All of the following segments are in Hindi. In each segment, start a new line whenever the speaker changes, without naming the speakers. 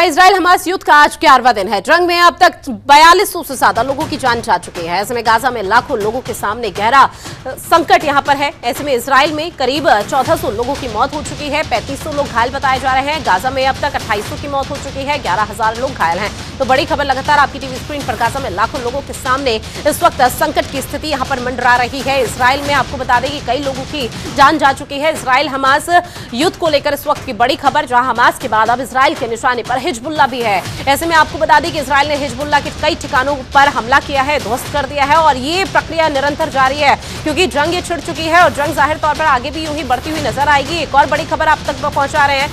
जहां इजराइल हमास युद्ध का आज 11वां दिन है। जंग में अब तक 4200 से ज्यादा लोगों की जान जा चुकी है। ऐसे में गाजा में लाखों लोगों के सामने गहरा संकट यहां पर है। ऐसे में इजराइल में करीब 1400 लोगों की मौत हो चुकी है, 3500 लोग घायल बताए जा रहे हैं। गाजा में अब तक 2800 की मौत हो चुकी है, 11000 लोग घायल हैं। तो बड़ी खबर लगातार आपकी टीवी स्क्रीन पर गाजा में लाखों लोगों के सामने इस वक्त संकट की स्थिति यहां पर मंडरा रही है। इजराइल में आपको बता दें कि कई लोगों की जान जा चुकी है। इजराइल हमास युद्ध को लेकर इस वक्त की बड़ी खबर, जहां हमास के बाद अब इजराइल के निशाने पर हिजबुल्लाह भी है। ऐसे में आपको बता दें कि इजराइल ने हिजबुल्लाह के कई ठिकानों पर हमला किया है, ध्वस्त कर दिया है और ये प्रक्रिया निरंतर जारी है क्योंकि जंग ये छिड़ चुकी है और जंग जाहिर तौर पर आगे भी यूं ही बढ़ती हुई नजर आएगी। एक और बड़ी खबर आप तक पहुंचा रहे हैं,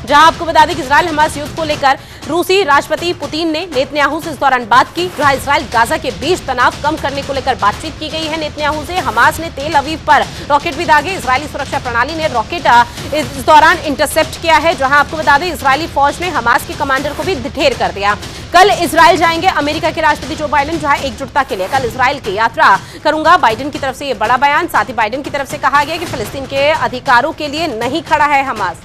जहां आपको बता दें कि इजराइल हमास युद्ध को लेकर रूसी राष्ट्रपति पुतिन ने नेतन्याहू से इस दौरान बात की। जहां इजराइल गाजा के बीच तनाव कम करने को लेकर बातचीत की गई है नेतन्याहू से। हमास ने तेल अवीव पर रॉकेट भी दागे। इजरायली सुरक्षा प्रणाली ने रॉकेट इस दौरान इंटरसेप्ट किया है। जहां आपको बता दें इजरायली फौज ने हमास के कमांडर को भी ढेर कर दिया। कल इजराइल जाएंगे अमेरिका के राष्ट्रपति जो बाइडेन, जहां एकजुटता के लिए कल इजराइल की यात्रा करूंगा। बाइडेन की तरफ से यह बड़ा बयान। साथ ही बाइडेन की तरफ से कहा गया कि फिलिस्तीन के अधिकारों के लिए नहीं खड़ा है हमास।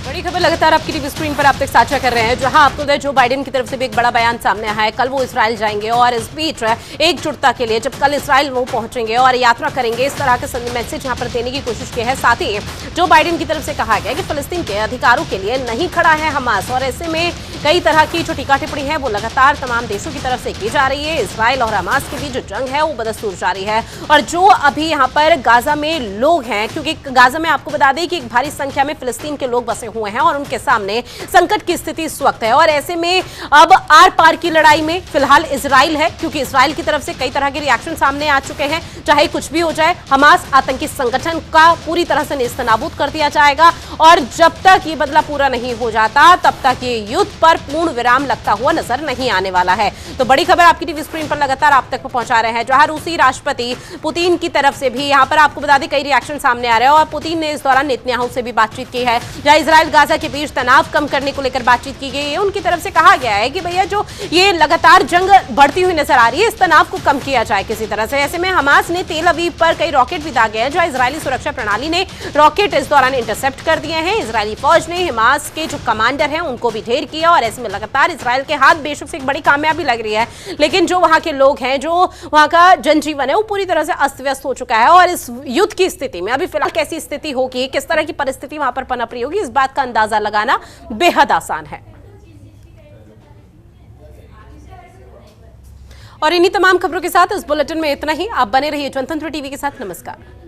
बड़ी खबर लगातार आपकी टीवी स्क्रीन पर आप तक साझा कर रहे हैं, जहां आपको जो बाइडेन की तरफ से भी एक बड़ा बयान सामने आया है। कल वो इजराइल जाएंगे और इस बीच एकजुटता के लिए जब कल इजराइल वो पहुंचेंगे और यात्रा करेंगे, इस तरह का मैसेज यहां पर देने की कोशिश की है। साथ ही जो बाइडेन की तरफ से कहा गया कि फिलिस्तीन के अधिकारों के लिए नहीं खड़ा है हमास। और ऐसे में कई तरह की जो टीका टिप्पणी है वो लगातार तमाम देशों की तरफ से की जा रही है। इजराइल और हमास के बीच जो जंग है वो बदस्तूर जारी है। और जो अभी यहाँ पर गाजा में लोग हैं, क्योंकि गाजा में आपको बता दें कि एक भारी संख्या में फिलिस्तीन के लोग बसे हुए हैं और उनके सामने संकट की स्थिति इस वक्त है। और ऐसे में अब आर पार की लड़ाई में फिलहाल इजराइल है, क्योंकि इजराइल की तरफ से कई तरह के रिएक्शन सामने आ चुके हैं। चाहे कुछ भी हो जाए, हमास आतंकी संगठन का पूरी तरह से नेस्तनाबूद कर दिया जाएगा और जब तक ये बदला पूरा नहीं हो जाता तब तक ये युद्ध पर पूर्ण विराम लगता हुआ नजर नहीं आने वाला है। तो बड़ी खबर आपकी टीवी स्क्रीन पर लगातार आप तक पहुंचा रहे हैं, जहां रूसी राष्ट्रपति पुतिन की तरफ से भी यहां पर आपको बता दें कई रिएक्शन सामने आ रहे हैं। और पुतिन ने इस दौरान नेतन्याहू से भी बातचीत की है, जहां इजराइल गाजा के बीच तनाव कम करने को लेकर बातचीत की गई है। उनकी तरफ से कहा गया है कि भैया जो ये लगातार जंग बढ़ती हुई नजर आ रही है, इस तनाव को कम किया जाए किसी तरह से। ऐसे में हमास ने तेल अवीव पर कई रॉकेट भी दागे हैं, जहां इजरायली सुरक्षा प्रणाली ने रॉकेट इस दौरान इंटरसेप्ट कर दिए हैं। इजरायली फौज ने हमास के जो कमांडर हैं उनको भी ढेर किया और ऐसे में लगातार इजराइल के हाथ बेशक से एक बड़ी कामयाबी लग रही है, लेकिन जो वहां के लोग हैं, जो वहां का जनजीवन है वो पूरी तरह से अस्त व्यस्त हो चुका है। और इस युद्ध की स्थिति में अभी फिलहाल कैसी स्थिति होगी, किस तरह की परिस्थिति वहां पर पनप रही होगी, इस बात का अंदाजा लगाना बेहद आसान है। और इन्हीं तमाम खबरों के साथ इस बुलेटिन में इतना ही। आप बने रहिए जनतंत्र टीवी के साथ। नमस्कार।